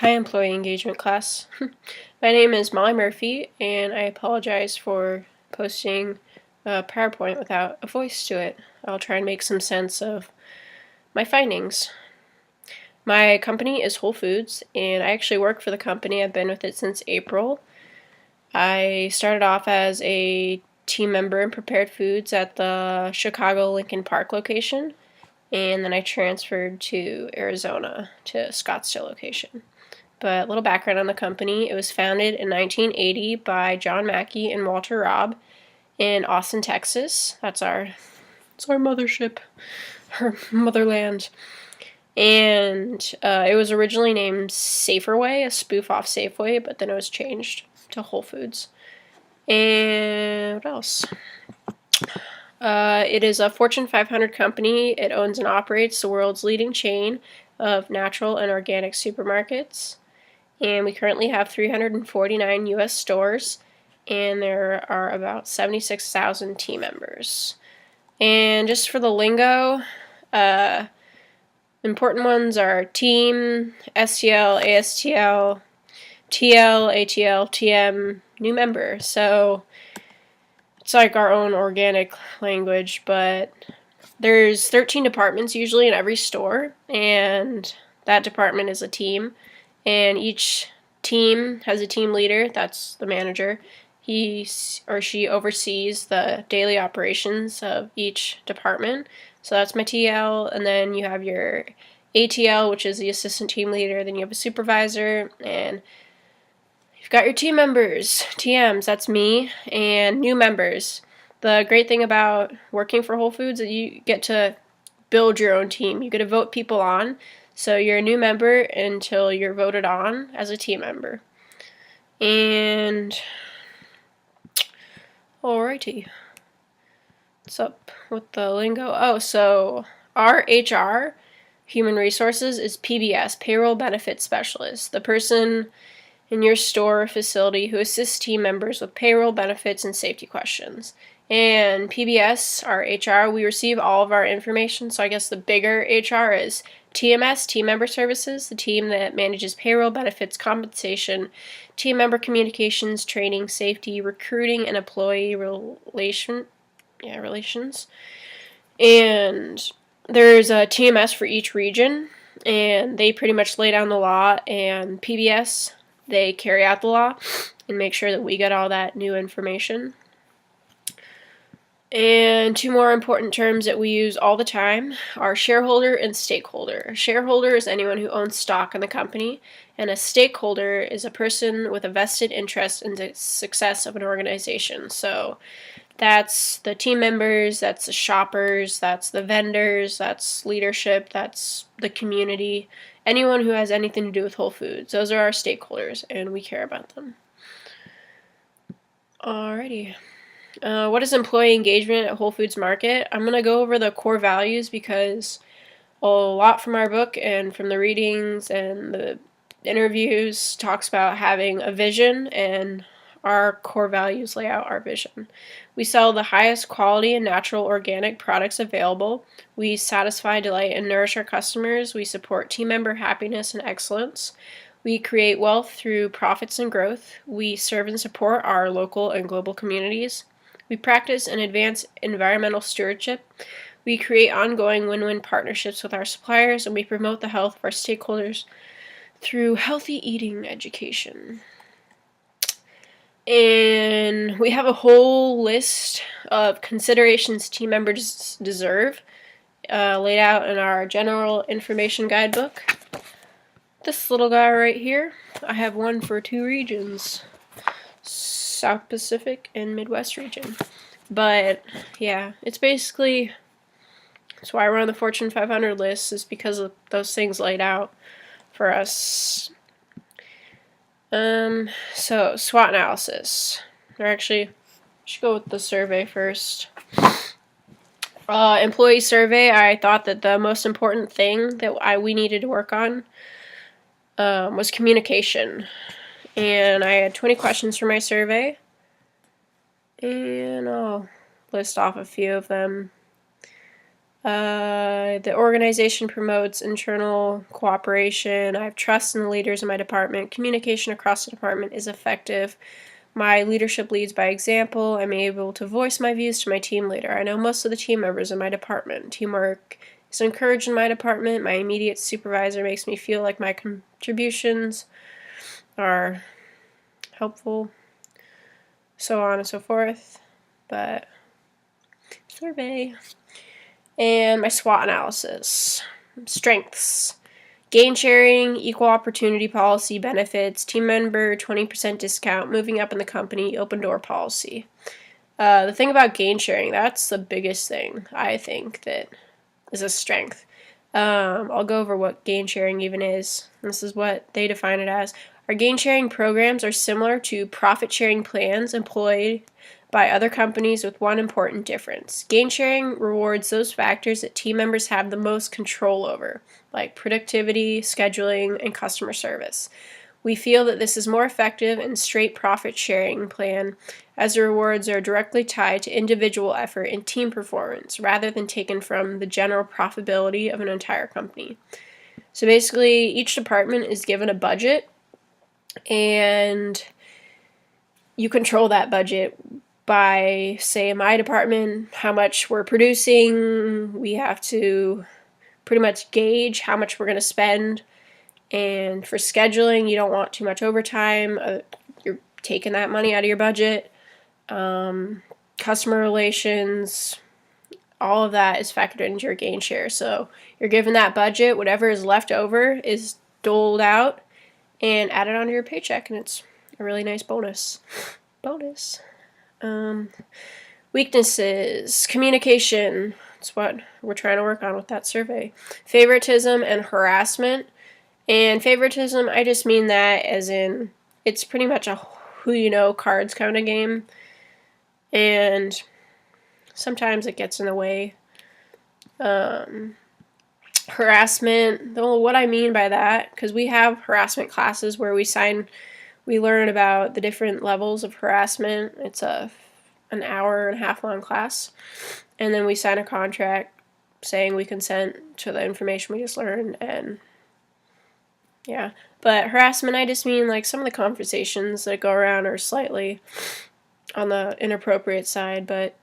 Hi, employee engagement class. My name is Molly Murphy, and I apologize for posting a PowerPoint without a voice to it. I'll try and make some sense of my findings. My company is Whole Foods, and I actually work for the company. I've been with it since April. I started off as a team member in prepared foods at the Chicago Lincoln Park location, and then I transferred to Arizona to Scottsdale location. But a little background on the company. It was founded in 1980 by John Mackey and Walter Robb in Austin, Texas. It's our mothership, our motherland. And it was originally named Saferway, a spoof off Safeway, but then it was changed to Whole Foods. And what else? It is a Fortune 500 company. It owns and operates the world's leading chain of natural and organic supermarkets. And we currently have 349 U.S. stores, and there are about 76,000 team members. And just for the lingo, important ones are team, STL, ASTL, TL, ATL, TM, new member. So it's like our own organic language, but there's 13 departments usually in every store, and that department is a team. And each team has a team leader, that's the manager. He or she oversees the daily operations of each department. So that's my TL, and then you have your ATL, which is the assistant team leader. Then you have a supervisor, and you've got your team members, TMs, that's me, and new members. The great thing about working for Whole Foods is you get to build your own team. You get to vote people on. So you're a new member until you're voted on as a team member. And alrighty. What's up with the lingo? Oh, so our HR, Human Resources, is PBS, Payroll Benefits Specialist. The person in your store or facility who assists team members with payroll, benefits, and safety questions. And PBS, our HR, we receive all of our information. So I guess the bigger HR is TMS, Team Member Services, the team that manages payroll, benefits, compensation, team member communications, training, safety, recruiting, and employee relations. And there's a TMS for each region, and they pretty much lay down the law, and PBS, they carry out the law and make sure that we get all that new information. And two more important terms that we use all the time are shareholder and stakeholder. A shareholder is anyone who owns stock in the company, and a stakeholder is a person with a vested interest in the success of an organization. So that's the team members, that's the shoppers, that's the vendors, that's leadership, that's the community, anyone who has anything to do with Whole Foods. Those are our stakeholders, and we care about them. Alrighty. What is employee engagement at Whole Foods Market? I'm going to go over the core values because a lot from our book and from the readings and the interviews talks about having a vision, and our core values lay out our vision. We sell the highest quality and natural organic products available. We satisfy, delight, and nourish our customers. We support team member happiness and excellence. We create wealth through profits and growth. We serve and support our local and global communities. We practice and advance environmental stewardship. We create ongoing win-win partnerships with our suppliers, and we promote the health of our stakeholders through healthy eating education. And we have a whole list of considerations team members deserve laid out in our general information guidebook. This little guy right here, I have one for 2 regions. South Pacific and Midwest region. But yeah, it's basically, that's why we're on the Fortune 500 list, is because of those things laid out for us. So SWOT analysis. Or actually, I should go with the survey first. Employee survey, I thought that the most important thing that we needed to work on was communication. And I had 20 questions for my survey, and I'll list off a few of them. The organization promotes internal cooperation. I have trust in the leaders in my department. Communication across the department is effective. My leadership leads by example. I'm able to voice my views to my team leader. I know most of the team members in my department. Teamwork is encouraged in my department. My immediate supervisor makes me feel like my contributions are helpful, so on and so forth. But survey. And my SWOT analysis. Strengths. Gain sharing, equal opportunity policy, benefits, team member 20% discount, moving up in the company, open door policy. The thing about gain sharing, that's the biggest thing, I think, that is a strength. I'll go over what gain sharing even is. This is what they define it as. Our gain sharing programs are similar to profit sharing plans employed by other companies with one important difference. Gain sharing rewards those factors that team members have the most control over, like productivity, scheduling, and customer service. We feel that this is more effective and straight profit sharing plan, as the rewards are directly tied to individual effort and team performance rather than taken from the general profitability of an entire company. So basically, each department is given a budget, and you control that budget by, say, in my department, how much we're producing. We have to pretty much gauge how much we're going to spend. And for scheduling, you don't want too much overtime. You're taking that money out of your budget. Customer relations, all of that is factored into your gain share. So you're given that budget, whatever is left over is doled out and added onto your paycheck, and it's a really nice bonus. Weaknesses. Communication. That's what we're trying to work on with that survey. Favoritism and harassment. And favoritism, I just mean that as in it's pretty much a who you know cards kind of game. And sometimes it gets in the way. Harassment. Well, what I mean by that, because we have harassment classes where we learn about the different levels of harassment. It's an hour and a half long class. And then we sign a contract saying we consent to the information we just learned. And yeah. But harassment, I just mean like some of the conversations that go around are slightly on the inappropriate side. But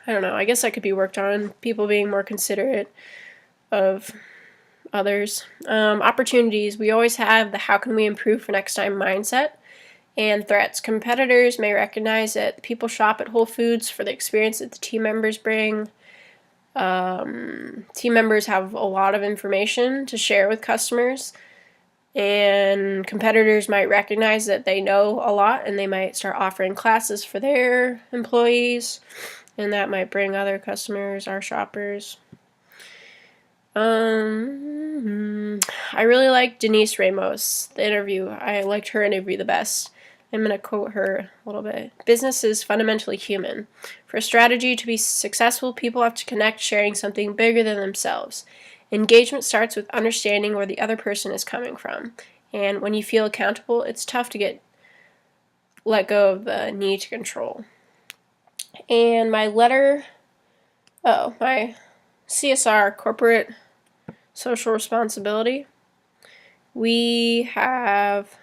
I don't know. I guess that could be worked on. People being more considerate of others. Opportunities. We always have the how can we improve for next time mindset. And threats. Competitors may recognize that people shop at Whole Foods for the experience that the team members bring. Team members have a lot of information to share with customers. And competitors might recognize that they know a lot and they might start offering classes for their employees. And that might bring other customers, our shoppers. I really like Denise Ramos, the interview. I liked her interview the best. I'm going to quote her a little bit. Business is fundamentally human. For a strategy to be successful, people have to connect sharing something bigger than themselves. Engagement starts with understanding where the other person is coming from. And when you feel accountable, it's tough to let go of the need to control. And my CSR, corporate social responsibility. We have,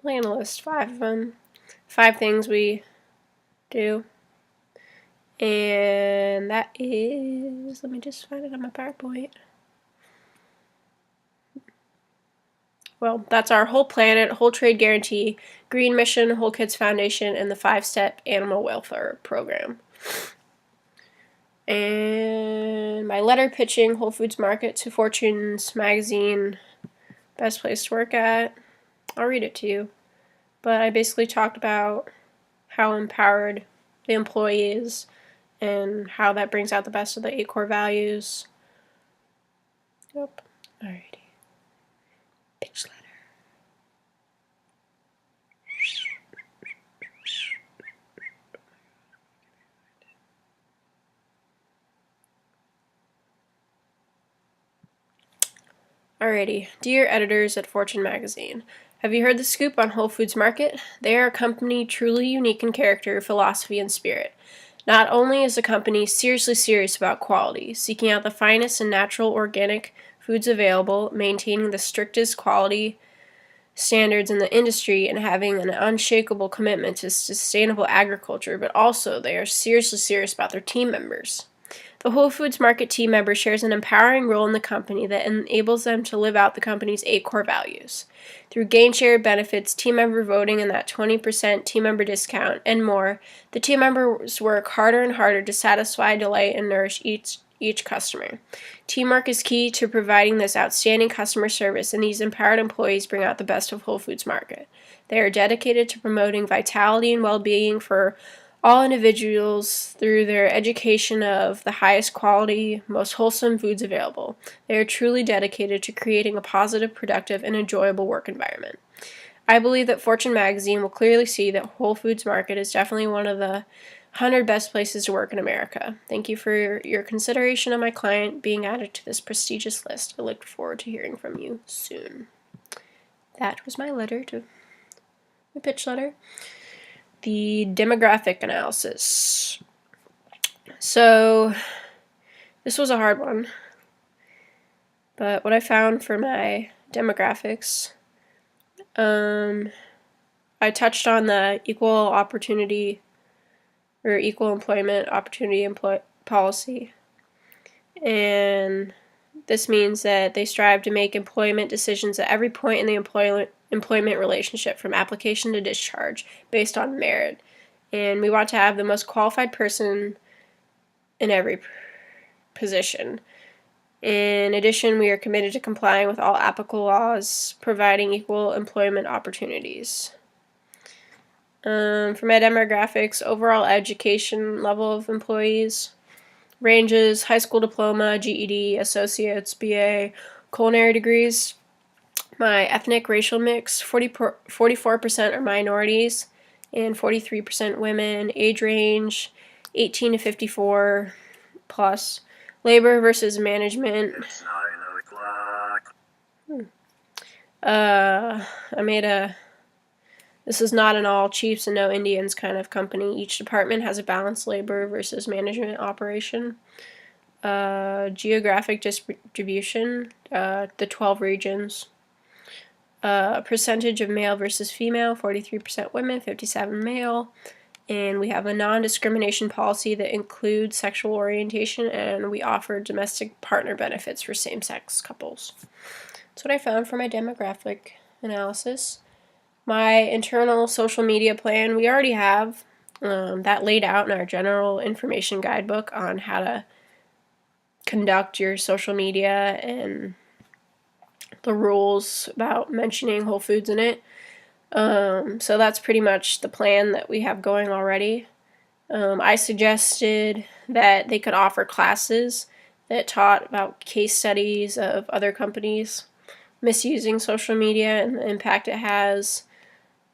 I'm going to list 5 of them. 5 things we do. And that is, let me just find it on my PowerPoint. Well, that's our Whole Planet, Whole Trade Guarantee, Green Mission, Whole Kids Foundation, and the 5-step animal welfare program. And my letter pitching Whole Foods Market to Fortune's magazine, best place to work at. I'll read it to you. But I basically talked about how empowered the employee is and how that brings out the best of the 8 core values. Yep. Alrighty. Pitch letter. Alrighty. Dear editors at Fortune Magazine, have you heard the scoop on Whole Foods Market? They are a company truly unique in character, philosophy, and spirit. Not only is the company seriously serious about quality, seeking out the finest and natural organic foods available, maintaining the strictest quality standards in the industry, and having an unshakable commitment to sustainable agriculture, but also they are seriously serious about their team members. The Whole Foods Market team member shares an empowering role in the company that enables them to live out the company's 8 core values. Through gain share benefits, team member voting, and that 20% team member discount, and more, the team members work harder and harder to satisfy, delight, and nourish each customer. Teamwork is key to providing this outstanding customer service, and these empowered employees bring out the best of Whole Foods Market. They are dedicated to promoting vitality and well-being for all individuals through their education of the highest quality, most wholesome foods available. They are truly dedicated to creating a positive, productive, and enjoyable work environment. I believe that Fortune magazine will clearly see that Whole Foods Market is definitely one of the 100 best places to work in America. Thank you for your consideration of my client being added to this prestigious list. I look forward to hearing from you soon. That was my pitch letter. The demographic analysis. So, this was a hard one, but what I found for my demographics, I touched on the equal employment opportunity policy, and this means that they strive to make employment decisions at every point in the employment relationship, from application to discharge, based on merit. And we want to have the most qualified person in every position. In addition, we are committed to complying with all applicable laws, providing equal employment opportunities. For my demographics, overall education level of employees ranges high school diploma, GED, associates, BA, culinary degrees. My ethnic racial mix, 44% are minorities and 43% women. Age range, 18 to 54 plus. Labor versus management. This is not an all chiefs and no Indians kind of company. Each department has a balanced labor versus management operation. Geographic distribution, the 12 regions. Percentage of male versus female, 43% women, 57% male. And we have a non-discrimination policy that includes sexual orientation, and we offer domestic partner benefits for same-sex couples. That's what I found for my demographic analysis. My internal social media plan, we already have that laid out in our general information guidebook on how to conduct your social media and the rules about mentioning Whole Foods in it. So that's pretty much the plan that we have going already. I suggested that they could offer classes that taught about case studies of other companies misusing social media and the impact it has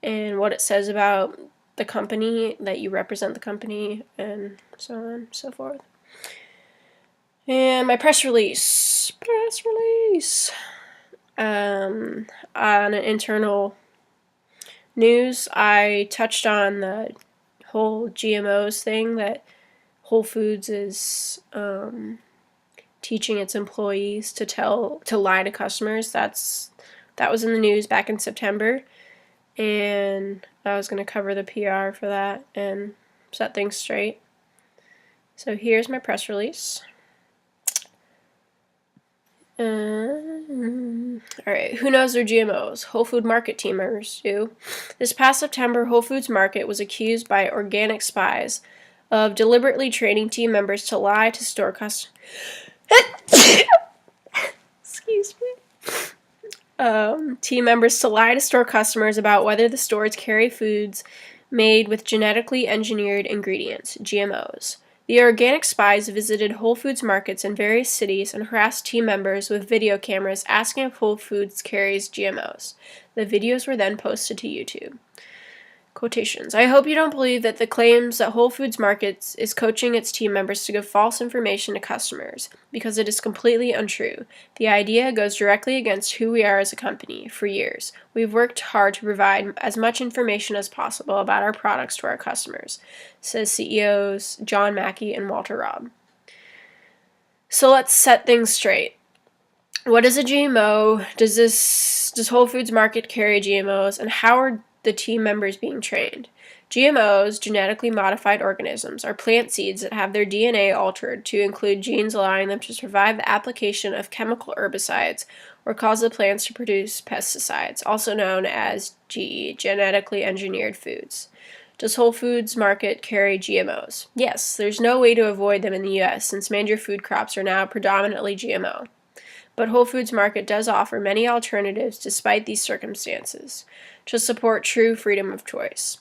and what it says about the company, that you represent the company, and so on and so forth. And my press release. On an internal news, I touched on the whole GMOs thing, that Whole Foods is teaching its employees to lie to customers. That was in the news back in September, and I was going to cover the PR for that and set things straight. So here's my press release. Alright, who knows their GMOs? Whole Food Market teamers do. This past September, Whole Foods Market was accused by organic spies of deliberately training team members to lie to store customers. Excuse me. Team members to lie to store customers about whether the stores carry foods made with genetically engineered ingredients, GMOs. The organic spies visited Whole Foods markets in various cities and harassed team members with video cameras asking if Whole Foods carries GMOs. The videos were then posted to YouTube. Quotations. I hope you don't believe that the claims that Whole Foods Markets is coaching its team members to give false information to customers, because it is completely untrue. The idea goes directly against who we are as a company. For years, we've worked hard to provide as much information as possible about our products to our customers, says CEOs John Mackey and Walter Robb. So let's set things straight. What is a GMO? Does Whole Foods Market carry GMOs, and how are the team members being trained? GMOs, genetically modified organisms, are plant seeds that have their DNA altered to include genes allowing them to survive the application of chemical herbicides or cause the plants to produce pesticides, also known as GE, genetically engineered foods. Does Whole Foods Market carry GMOs? Yes, there's no way to avoid them in the U.S. since major food crops are now predominantly GMO. But Whole Foods Market does offer many alternatives despite these circumstances to support true freedom of choice.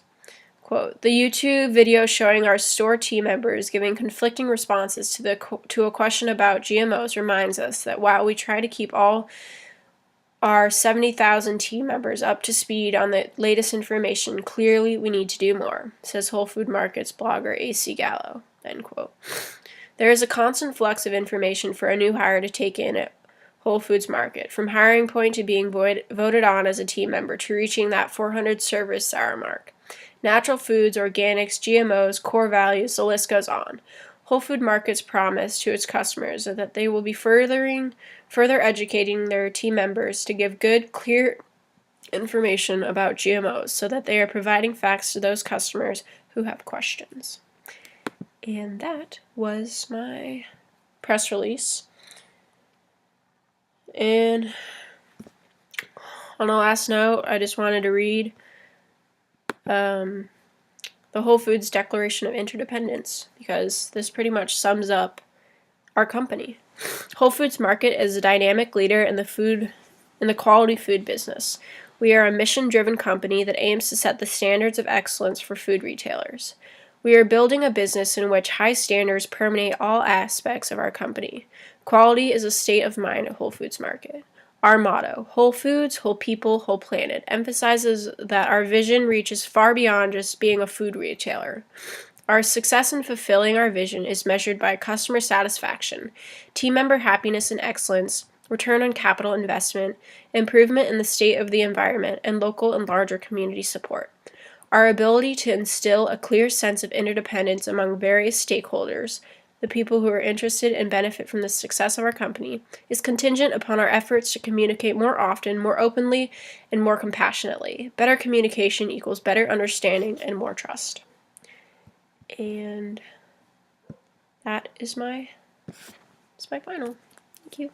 Quote, the YouTube video showing our store team members giving conflicting responses to a question about GMOs reminds us that while we try to keep all our 70,000 team members up to speed on the latest information, clearly we need to do more, says Whole Food Market's blogger AC Gallo, end quote. There is a constant flux of information for a new hire to take in at Whole Foods Market, from hiring point to being voted on as a team member to reaching that 400 service hour mark. Natural foods, organics, GMOs, core values, the list goes on. Whole Food Market's promise to its customers is that they will be further educating their team members to give good, clear information about GMOs so that they are providing facts to those customers who have questions. And that was my press release. And on a last note, I just wanted to read the Whole Foods Declaration of Interdependence, because this pretty much sums up our company. Whole Foods Market is a dynamic leader in the quality food business. We are a mission-driven company that aims to set the standards of excellence for food retailers. We are building a business in which high standards permeate all aspects of our company. Quality is a state of mind at Whole Foods Market. Our motto, Whole Foods, Whole People, Whole Planet, emphasizes that our vision reaches far beyond just being a food retailer. Our success in fulfilling our vision is measured by customer satisfaction, team member happiness and excellence, return on capital investment, improvement in the state of the environment, and local and larger community support. Our ability to instill a clear sense of interdependence among various stakeholders, the people who are interested and benefit from the success of our company, is contingent upon our efforts to communicate more often, more openly, and more compassionately. Better communication equals better understanding and more trust. And that is my final. Thank you.